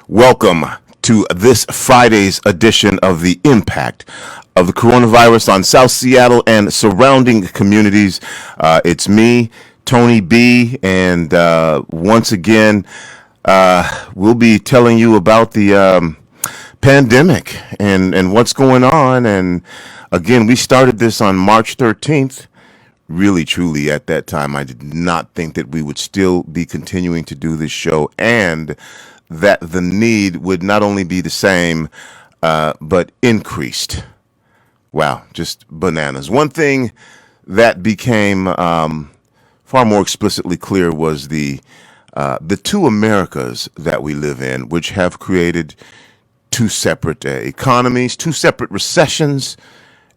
Welcome to this Friday's edition of the impact of the coronavirus on South Seattle and surrounding communities. It's me, Tony B, and once again, we'll be telling you about the pandemic and what's going on. And again, we started this on March 13th. Really, truly, at that time, I did not think that we would still be continuing to do this show and that the need would not only be the same, but increased. Wow, just bananas. One thing that became far more explicitly clear was the two Americas that we live in, which have created two separate economies, two separate recessions,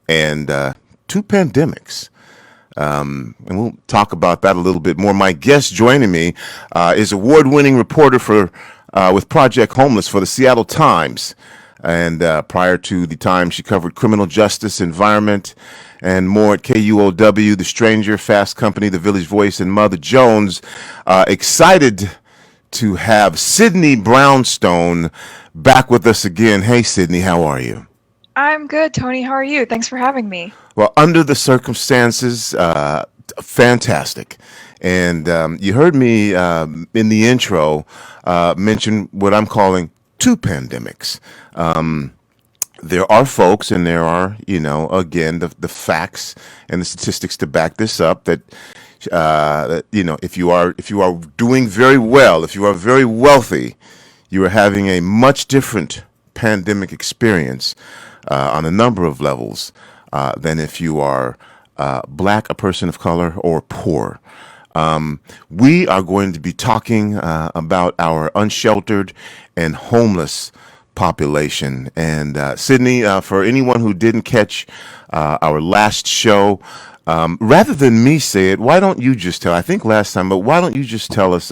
and two pandemics. And we'll talk about that a little bit more. My guest joining me is award-winning reporter for with Project Homeless for the Seattle Times. And prior to the Times, she covered criminal justice, environment, and more at KUOW, The Stranger, Fast Company, The Village Voice, and Mother Jones. Excited to have Sydney Brownstone back with us again. Hey, Sydney, how are you? I'm good, Tony. How are you? Thanks for having me. Well, under the circumstances, fantastic. And you heard me in the intro mention what I'm calling two pandemics. There are folks, and there are, again, the facts and the statistics to back this up. That if you are doing very well, if you are very wealthy, you are having a much different pandemic experience on a number of levels than if you are black, a person of color, or poor. We are going to be talking about our unsheltered and homeless population. And Sydney, for anyone who didn't catch our last show, rather than me say it, why don't you just tell, I think last time, but why don't you just tell us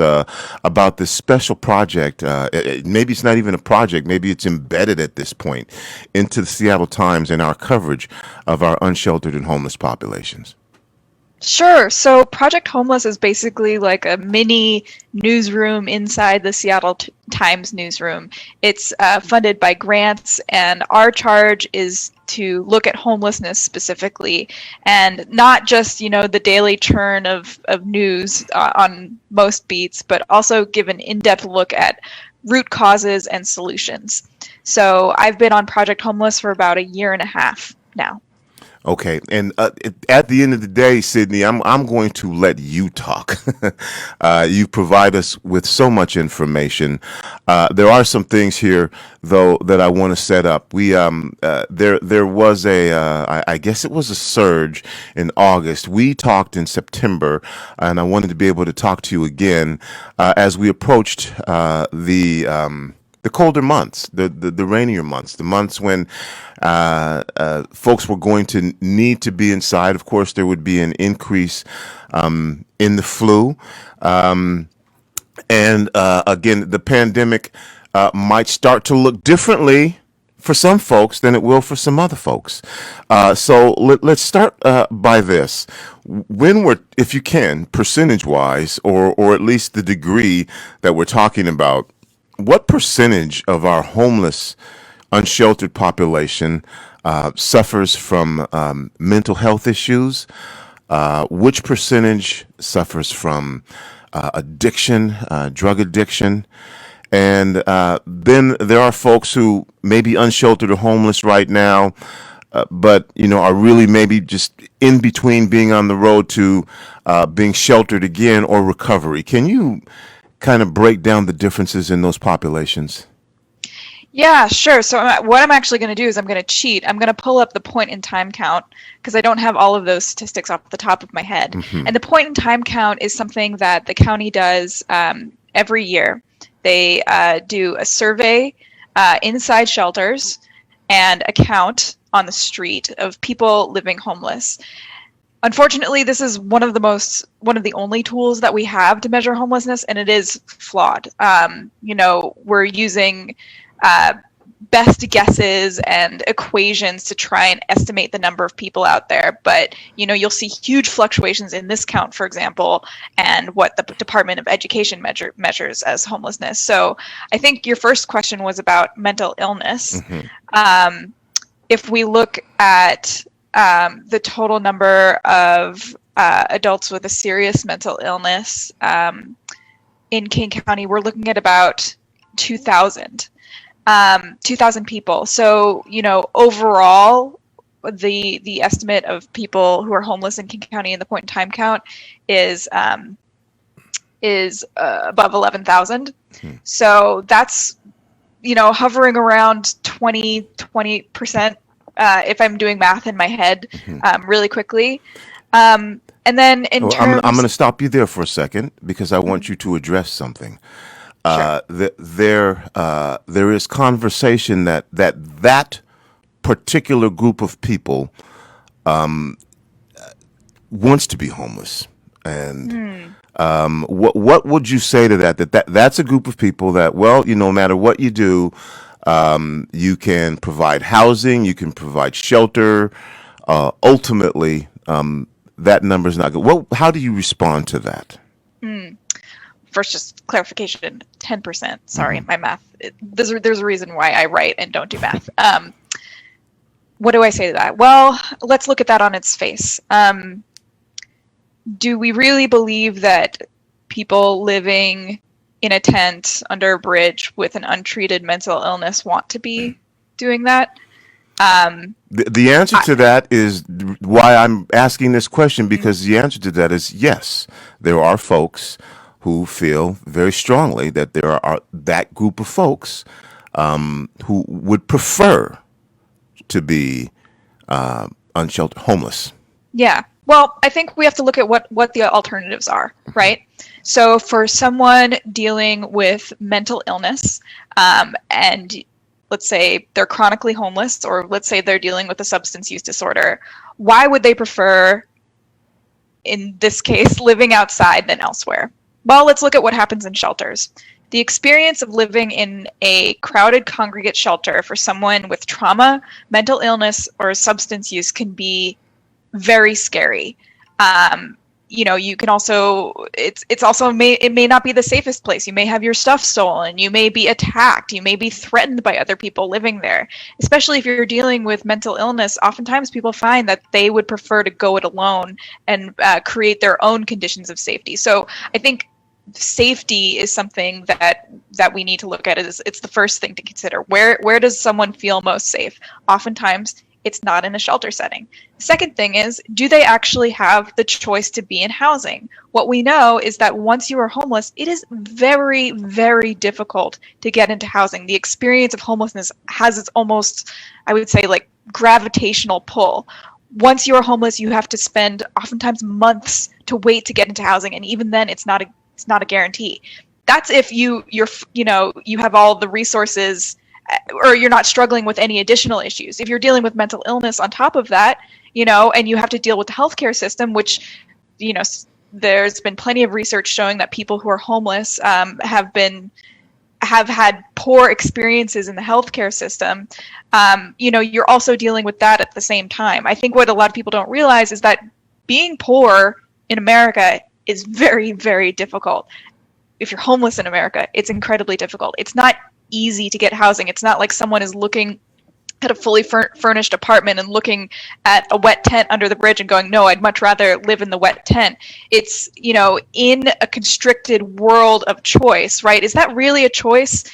about this special project? Maybe it's not even a project, maybe it's embedded at this point into the Seattle Times and our coverage of our unsheltered and homeless populations. Sure. So Project Homeless is basically like a mini newsroom inside the Seattle Times newsroom. It's funded by grants, and our charge is to look at homelessness specifically, and not just, the daily churn of news on most beats, but also give an in-depth look at root causes and solutions. So I've been on Project Homeless for about a year and a half now. Okay, and at the end of the day, Sydney, I'm going to let you talk. You provide us with so much information. There are some things here, though, that I want to set up. We there was I guess it was a surge in August. We talked in September, and I wanted to be able to talk to you again as we approached the colder months, the rainier months, the months when folks were going to need to be inside. Of course, there would be an increase in the flu. And again, the pandemic might start to look differently for some folks than it will for some other folks. So let's start by this. When if you can, percentage-wise, or at least the degree that we're talking about, what percentage of our homeless, unsheltered population suffers from mental health issues? Which percentage suffers from addiction, drug addiction? And then there are folks who may be unsheltered or homeless right now, but are really maybe just in between being on the road to being sheltered again or recovery. Can you kind of break down the differences in those populations? Yeah, sure. So what I'm actually going to do is I'm going to cheat. I'm going to pull up the point in time count because I don't have all of those statistics off the top of my head. Mm-hmm. And the point in time count is something that the county does every year. They do a survey inside shelters and a count on the street of people living homeless. Unfortunately, this is one of the only tools that we have to measure homelessness, and it is flawed. We're using best guesses and equations to try and estimate the number of people out there. But, you'll see huge fluctuations in this count, for example, and what the Department of Education measures as homelessness. So I think your first question was about mental illness. Mm-hmm. If we look at the total number of adults with a serious mental illness in King County, we're looking at about 2,000 people. So, overall, the estimate of people who are homeless in King County in the point in time count is above 11,000. So that's, hovering around 20%, if I'm doing math in my head really quickly. And then in terms... I'm going to stop you there for a second because I want you to address something. Sure. There is conversation that particular group of people wants to be homeless, and what would you say to that? That's a group of people that, well, no matter what you do, you can provide housing, you can provide shelter. Ultimately, that number is not good. Well, how do you respond to that? First, just clarification, 10%. Sorry, my math. There's a reason why I write and don't do math. What do I say to that? Well, let's look at that on its face. Do we really believe that people living in a tent under a bridge with an untreated mental illness want to be doing that? The answer to that is why I'm asking this question, because the answer to that is yes. There are folks who feel very strongly that there are that group of folks who would prefer to be unsheltered, homeless. Yeah. Well, I think we have to look at what the alternatives are, right? So for someone dealing with mental illness, and let's say they're chronically homeless, or let's say they're dealing with a substance use disorder, why would they prefer, in this case, living outside than elsewhere? Well, let's look at what happens in shelters. The experience of living in a crowded congregate shelter for someone with trauma, mental illness, or substance use can be very scary. You can also, it may not be the safest place. You may have your stuff stolen. You may be attacked. You may be threatened by other people living there. Especially if you're dealing with mental illness, oftentimes people find that they would prefer to go it alone and create their own conditions of safety. So I think safety is something that we need to look at. It's the first thing to consider. Where does someone feel most safe? Oftentimes, it's not in a shelter setting. The second thing is, do they actually have the choice to be in housing? What we know is that once you are homeless, it is very, very difficult to get into housing. The experience of homelessness has its almost, I would say, like gravitational pull. Once you are homeless, you have to spend oftentimes months to wait to get into housing, and even then, it's not a guarantee. That's if you have all the resources, or you're not struggling with any additional issues. If you're dealing with mental illness on top of that, and you have to deal with the healthcare system, which, there's been plenty of research showing that people who are homeless have had poor experiences in the healthcare system. You're also dealing with that at the same time. I think what a lot of people don't realize is that being poor in America is very, very difficult. If you're homeless in America, it's incredibly difficult. It's not easy to get housing. It's not like someone is looking at a fully furnished apartment and looking at a wet tent under the bridge and going, no, I'd much rather live in the wet tent. It's, in a constricted world of choice, right? Is that really a choice?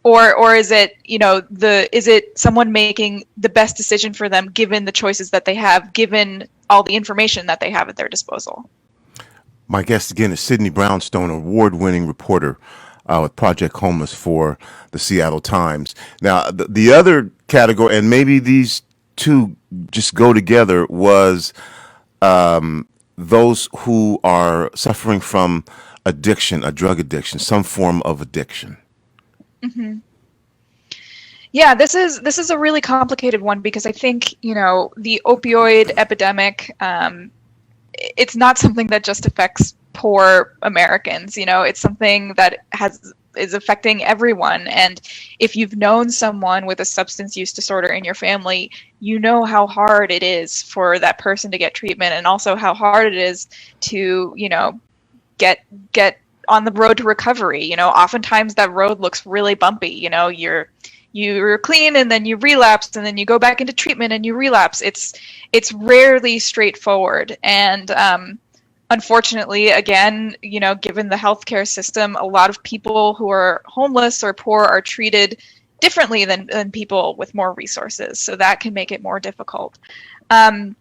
Or is it, is it someone making the best decision for them given the choices that they have, given all the information that they have at their disposal? My guest again is Sydney Brownstone, award-winning reporter with Project Homeless for the Seattle Times. Now, the other category, and maybe these two just go together, was those who are suffering from addiction, a drug addiction, some form of addiction. Mm-hmm. Yeah, this is a really complicated one because I think, the opioid epidemic, it's not something that just affects poor Americans. It's something that is affecting everyone. And if you've known someone with a substance use disorder in your family, you know how hard it is for that person to get treatment, and also how hard it is to, get on the road to recovery. Oftentimes that road looks really bumpy. You're clean and then you relapse, and then you go back into treatment and you relapse. It's rarely straightforward. And unfortunately, again, given the healthcare system, a lot of people who are homeless or poor are treated differently than people with more resources. So that can make it more difficult. And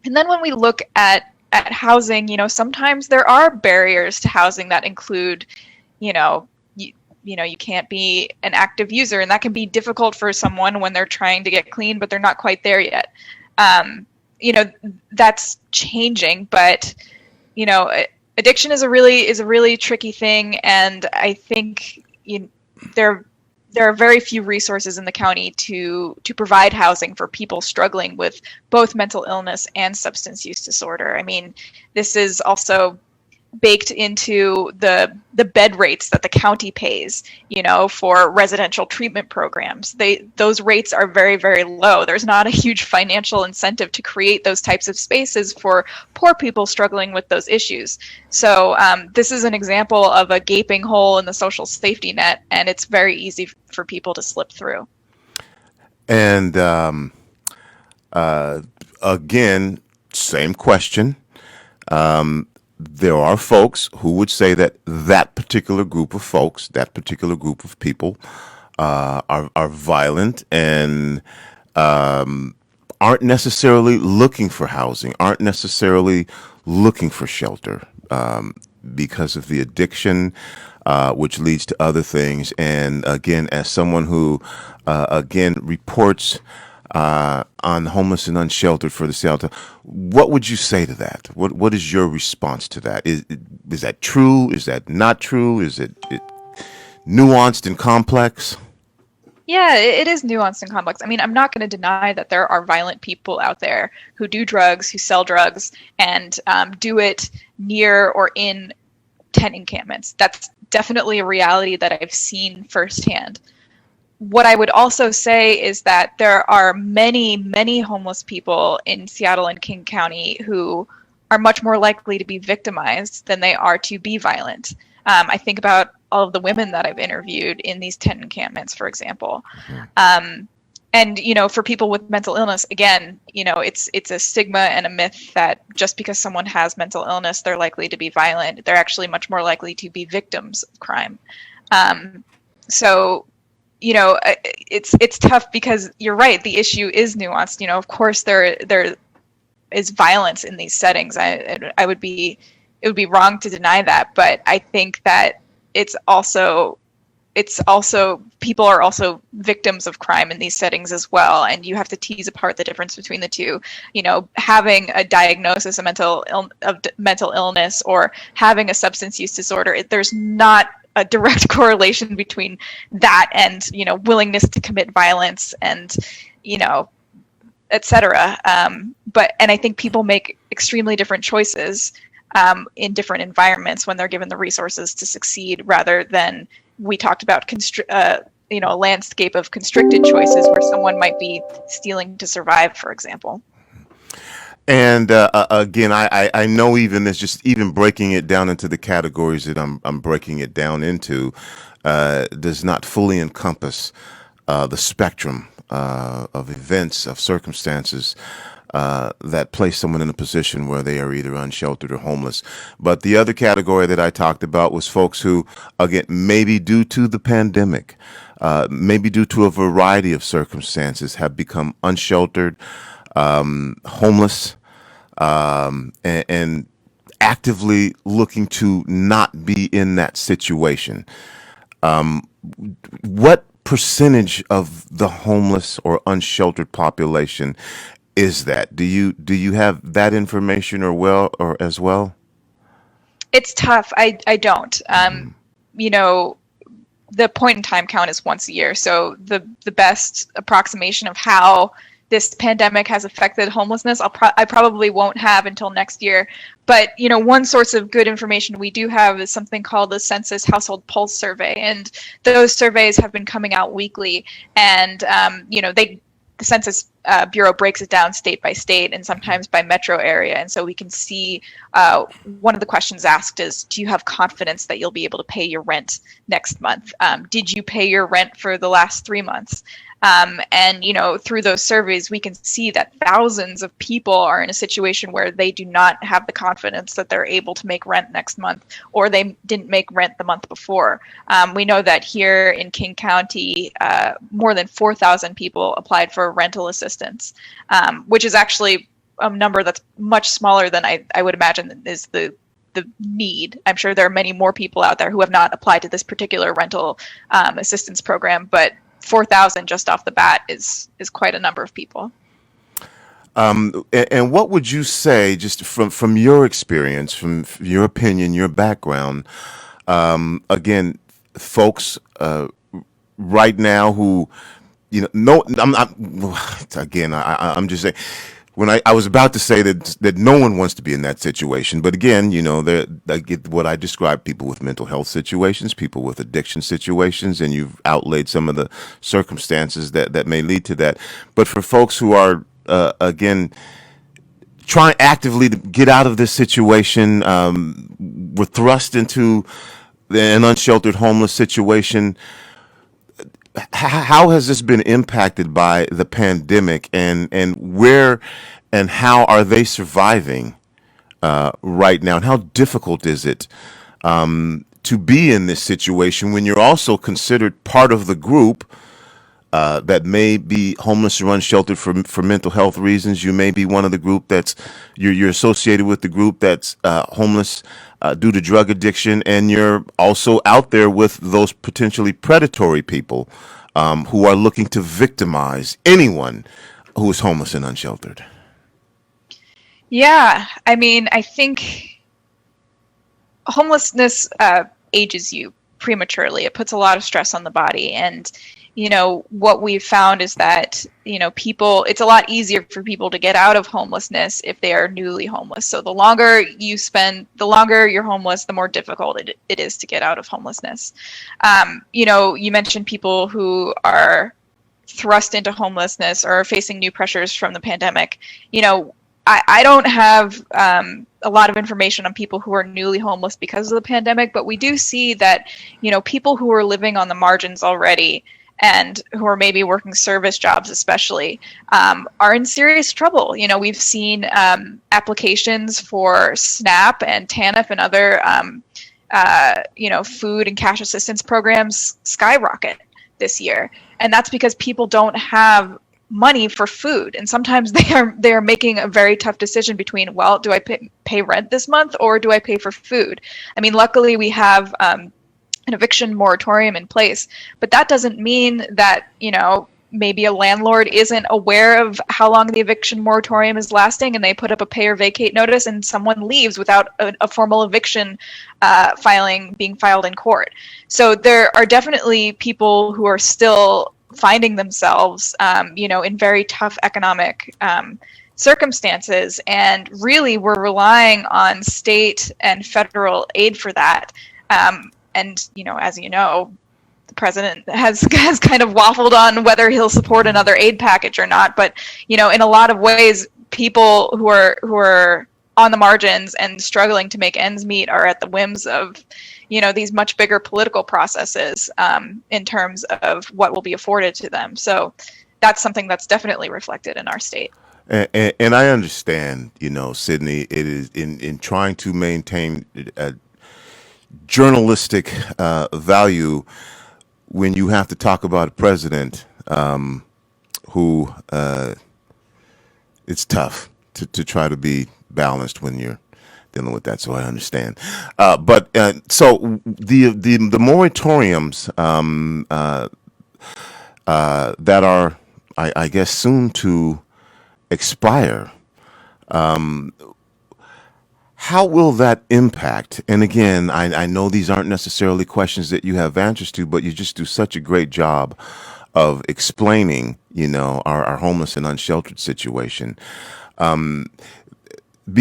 then when we look at housing, sometimes there are barriers to housing that include, you can't be an active user, and that can be difficult for someone when they're trying to get clean, but they're not quite there yet. That's changing, but addiction is a really tricky thing, and I think there are very few resources in the county to provide housing for people struggling with both mental illness and substance use disorder. I mean, this is also baked into the bed rates that the county pays, for residential treatment programs. Those rates are very, very low. There's not a huge financial incentive to create those types of spaces for poor people struggling with those issues. So this is an example of a gaping hole in the social safety net, and it's very easy for people to slip through. And again, same question. There are folks who would say that particular group of folks, that particular group of people, are violent and aren't necessarily looking for housing, aren't necessarily looking for shelter because of the addiction, which leads to other things. And again, as someone who again reports on homeless and unsheltered for the Seattle, what would you say to that? What is your response to that? Is that true? Is that not true? Is it nuanced and complex? Yeah, it is nuanced and complex. I mean, I'm not going to deny that there are violent people out there who do drugs, who sell drugs, and do it near or in tent encampments. That's definitely a reality that I've seen firsthand. What I would also say is that there are many, many homeless people in Seattle and King County who are much more likely to be victimized than they are to be violent. I think about all of the women that I've interviewed in these tent encampments, for example. And, for people with mental illness, again, it's a stigma and a myth that just because someone has mental illness, they're likely to be violent. They're actually much more likely to be victims of crime. It's tough because you're right. The issue is nuanced. Of course, there is violence in these settings. It would be wrong to deny that, but I think that it's also people are also victims of crime in these settings as well, and you have to tease apart the difference between the two. Having a diagnosis of mental illness or having a substance use disorder, there's not a direct correlation between that and willingness to commit violence and etc. And I think people make extremely different choices in different environments when they're given the resources to succeed, rather than we talked about a landscape of constricted choices where someone might be stealing to survive, for example. And again, I know even breaking it down into the categories that I'm breaking it down into does not fully encompass the spectrum of events, of circumstances that place someone in a position where they are either unsheltered or homeless. But the other category that I talked about was folks who, again, maybe due to the pandemic, maybe due to a variety of circumstances, have become unsheltered, homeless, and actively looking to not be in that situation. What percentage of the homeless or unsheltered population is that? Do you have that information or as well? It's tough. I don't. The point in time count is once a year, so the best approximation of how this pandemic has affected homelessness, I probably won't have until next year. But one source of good information we do have is something called the Census Household Pulse Survey, and those surveys have been coming out weekly. And the Census Bureau breaks it down state by state and sometimes by metro area, and so we can see one of the questions asked is, do you have confidence that you'll be able to pay your rent next month? Did you pay your rent for the last 3 months? And through those surveys, we can see that thousands of people are in a situation where they do not have the confidence that they're able to make rent next month, or they didn't make rent the month before. We know that here in King County, more than 4,000 people applied for rental assistance, which is actually a number that's much smaller than I would imagine is the need. I'm sure there are many more people out there who have not applied to this particular rental assistance program, but 4,000 just off the bat is quite a number of people. And what would you say, just from your experience, from your opinion, your background, again, folks right now who, I'm just saying, when I was about to say that no one wants to be in that situation, but again, I get what I describe: people with mental health situations, people with addiction situations, and you've outlaid some of the circumstances that may lead to that. But for folks who are again trying actively to get out of this situation, were thrust into an unsheltered homeless situation. How has this been impacted by the pandemic, and where and how are they surviving right now? And how difficult is it to be in this situation when you're also considered part of the group that may be homeless or unsheltered for mental health reasons? You may be one of the group that's you're associated with the group that's homeless due to drug addiction, and you're also out there with those potentially predatory people who are looking to victimize anyone who is homeless and unsheltered. Yeah, I mean, I think homelessness ages you prematurely. It puts a lot of stress on the body, and what we've found is that, it's a lot easier for people to get out of homelessness if they are newly homeless. So the longer you're homeless, the more difficult it is to get out of homelessness. You mentioned people who are thrust into homelessness or are facing new pressures from the pandemic. I don't have a lot of information on people who are newly homeless because of the pandemic, but we do see that, people who are living on the margins already and who are maybe working service jobs especially, are in serious trouble. We've seen applications for SNAP and TANF and other, food and cash assistance programs skyrocket this year. And that's because people don't have money for food. And sometimes they are making a very tough decision between, well, do I pay rent this month or do I pay for food? I mean, luckily we have an eviction moratorium in place, but that doesn't mean that, maybe a landlord isn't aware of how long the eviction moratorium is lasting, and they put up a pay or vacate notice and someone leaves without a formal eviction being filed in court. So there are definitely people who are still finding themselves, in very tough economic circumstances, and really we're relying on state and federal aid for that. And as you know, the president has kind of waffled on whether he'll support another aid package or not. But in a lot of ways, people who are on the margins and struggling to make ends meet are at the whims of these much bigger political processes in terms of what will be afforded to them. So that's something that's definitely reflected in our state. And I understand, Sydney, it is in trying to maintain a journalistic value when you have to talk about a president who it's tough to try to be balanced when you're dealing with that. So I understand. But so the moratoriums that are, I guess, soon to expire. How will that impact? And again, I know these aren't necessarily questions that you have answers to, but you just do such a great job of explaining, our homeless and unsheltered situation,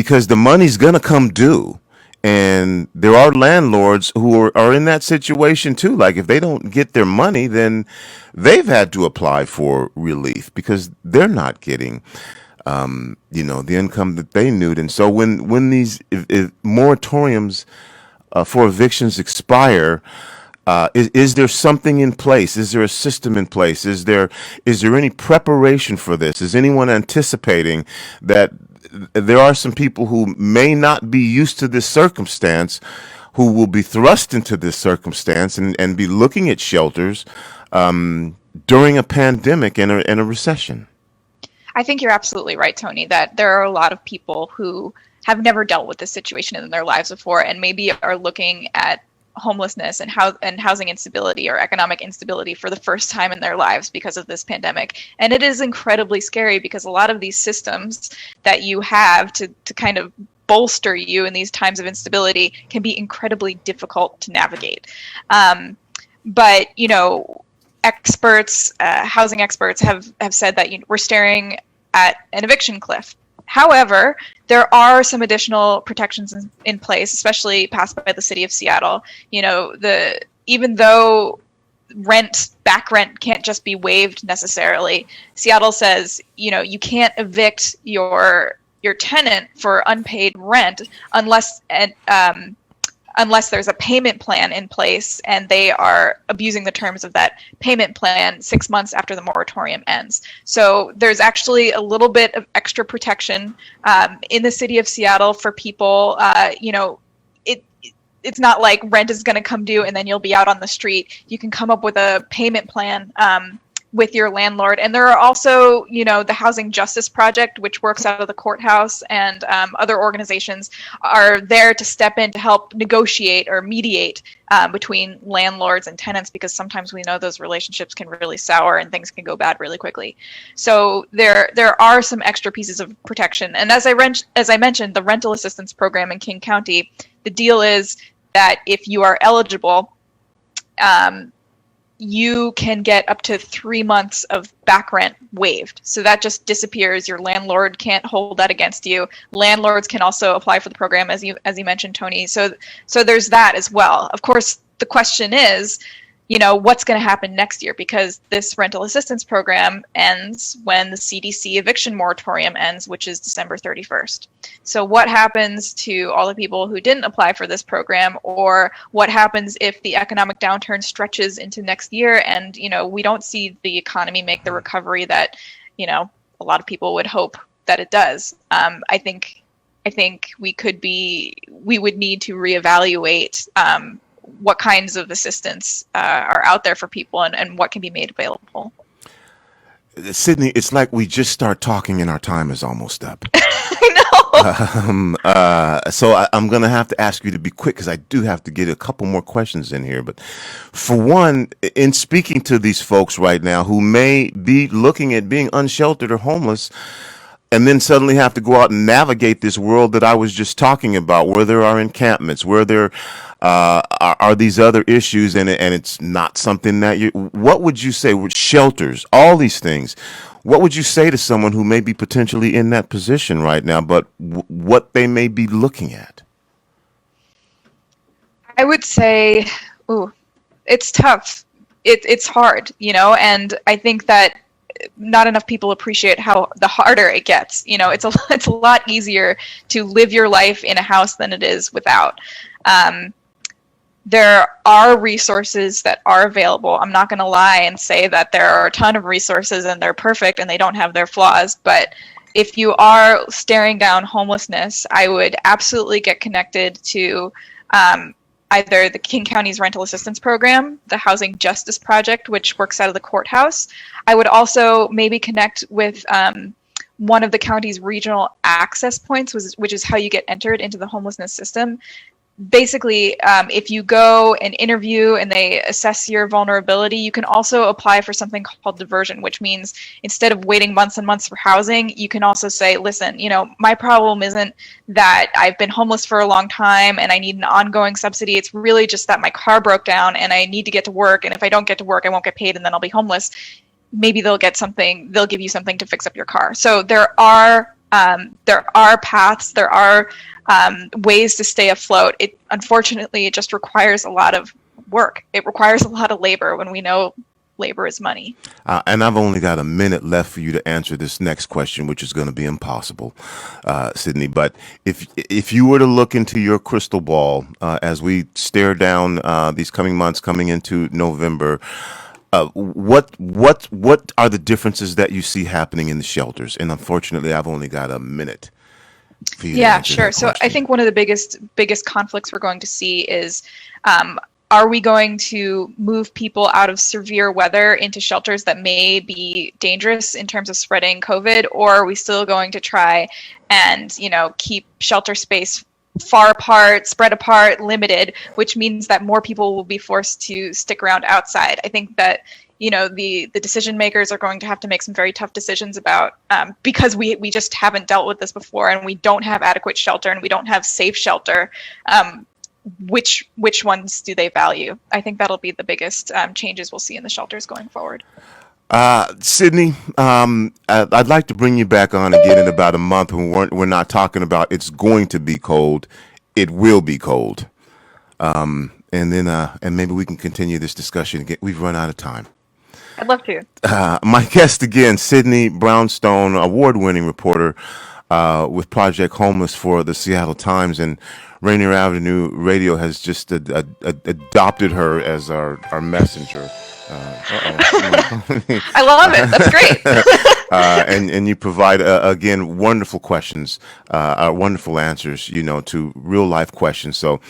because the money's gonna come due. And there are landlords who are in that situation too. Like if they don't get their money, then they've had to apply for relief because they're not getting, the income that they need. And so when these if moratoriums for evictions expire, is there something in place? Is there a system in place? Is there any preparation for this? Is anyone anticipating that there are some people who may not be used to this circumstance, who will be thrust into this circumstance and be looking at shelters during a pandemic and a recession? I think you're absolutely right, Tony, that there are a lot of people who have never dealt with this situation in their lives before and maybe are looking at homelessness and housing instability or economic instability for the first time in their lives because of this pandemic. And it is incredibly scary because a lot of these systems that you have to kind of bolster you in these times of instability can be incredibly difficult to navigate. But experts, housing experts have said that we're staring at an eviction cliff. However, there are some additional protections in place, especially passed by the city of Seattle. Even though back rent can't just be waived necessarily, Seattle says, you can't evict your tenant for unpaid rent unless there's a payment plan in place and they are abusing the terms of that payment plan 6 months after the moratorium ends. So there's actually a little bit of extra protection in the city of Seattle for people. It's not like rent is going to come due and then you'll be out on the street. You can come up with a payment plan with your landlord. And there are also, the Housing Justice Project, which works out of the courthouse, and other organizations are there to step in to help negotiate or mediate between landlords and tenants, because sometimes we know those relationships can really sour and things can go bad really quickly. So there are some extra pieces of protection. And as I mentioned, the rental assistance program in King County, the deal is that if you are eligible, you can get up to 3 months of back rent waived. So that just disappears. Your landlord can't hold that against you. Landlords can also apply for the program, as you mentioned, Tony. So there's that as well. Of course, the question is, what's going to happen next year? Because this rental assistance program ends when the CDC eviction moratorium ends, which is December 31st. So what happens to all the people who didn't apply for this program, or what happens if the economic downturn stretches into next year and, we don't see the economy make the recovery that, a lot of people would hope that it does? I think we would need to reevaluate what kinds of assistance are out there for people and what can be made available. Sydney, it's like we just start talking and our time is almost up. I know. So I'm going to have to ask you to be quick because I do have to get a couple more questions in here. But for one, in speaking to these folks right now who may be looking at being unsheltered or homeless, and then suddenly have to go out and navigate this world that I was just talking about, where there are encampments, where there are these other issues, and it's not something that what would you say with shelters, all these things? What would you say to someone who may be potentially in that position right now, but what they may be looking at? I would say, it's tough. It's hard, and I think that not enough people appreciate how the harder it gets. It's a lot easier to live your life in a house than it is without. There are resources that are available. I'm not going to lie and say that there are a ton of resources and they're perfect and they don't have their flaws, but if you are staring down homelessness, I would absolutely get connected to either the King County's Rental Assistance Program, the Housing Justice Project, which works out of the courthouse. I would also maybe connect with one of the county's regional access points, which is how you get entered into the homelessness system. Basically, if you go and interview and they assess your vulnerability, you can also apply for something called diversion, which means instead of waiting months and months for housing, you can also say, listen, my problem isn't that I've been homeless for a long time and I need an ongoing subsidy. It's really just that my car broke down and I need to get to work. And if I don't get to work, I won't get paid and then I'll be homeless. maybe they'll give you something to fix up your car. So there are paths, there are ways to stay afloat. Unfortunately, it just requires a lot of work. It requires a lot of labor when we know labor is money. And I've only got a minute left for you to answer this next question, which is going to be impossible, Sydney. But if you were to look into your crystal ball as we stare down these coming months, coming into November, what are the differences that you see happening in the shelters? And unfortunately, I've only got a minute for you to answer sure. that So I question. think one of the biggest conflicts we're going to see is, are we going to move people out of severe weather into shelters that may be dangerous in terms of spreading COVID, or are we still going to try and, keep shelter space far apart, spread apart, limited, which means that more people will be forced to stick around outside? I think that, the decision makers are going to have to make some very tough decisions about, because we just haven't dealt with this before, and we don't have adequate shelter and we don't have safe shelter. Which ones do they value? I think that'll be the biggest changes we'll see in the shelters going forward. Sydney, I'd like to bring you back on again in about a month when we're not talking about it's going to be cold. It will be cold. And then and maybe we can continue this discussion again. We've run out of time. I'd love to. My guest again, Sydney Brownstone, award-winning reporter with Project Homeless for the Seattle Times, and Rainier Avenue Radio has just adopted her as our messenger. I love it. That's great. And you provide again wonderful questions, wonderful answers, to real life questions. So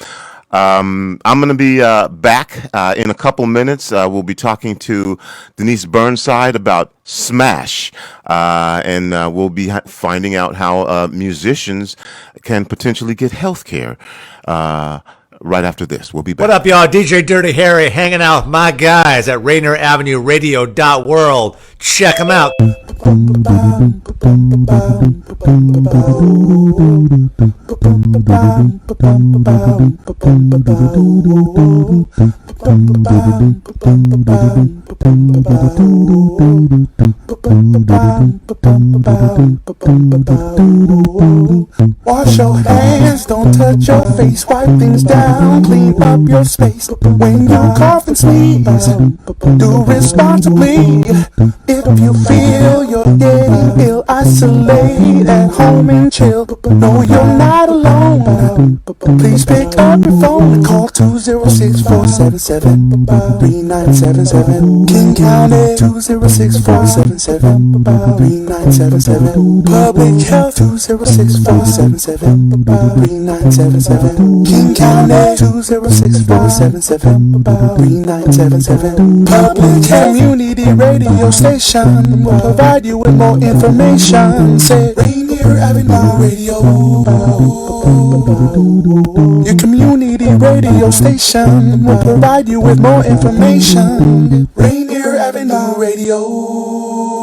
I'm going to be back in a couple minutes. We'll be talking to Denise Burnside about Smash, and we'll be finding out how musicians can potentially get health care. Right after this, we'll be back. What up, y'all? DJ Dirty Harry hanging out with my guys at RainierAvenueRadio.world. Check them out. Wash your hands, don't touch your face, wipe things down, clean up your space. When you cough and sneeze, do responsibly. If you feel you're getting ill, isolate at home and chill. No, you're not alone. Please pick up your phone and call 206-477-3977. King County 206-477-3977. Public Health 206-477-3977. King County 206-477-3977. Public Community Radio Station will provide you with more information. Say Rainier Avenue Radio. Your community radio station will provide you with more information. Rainier Avenue Radio.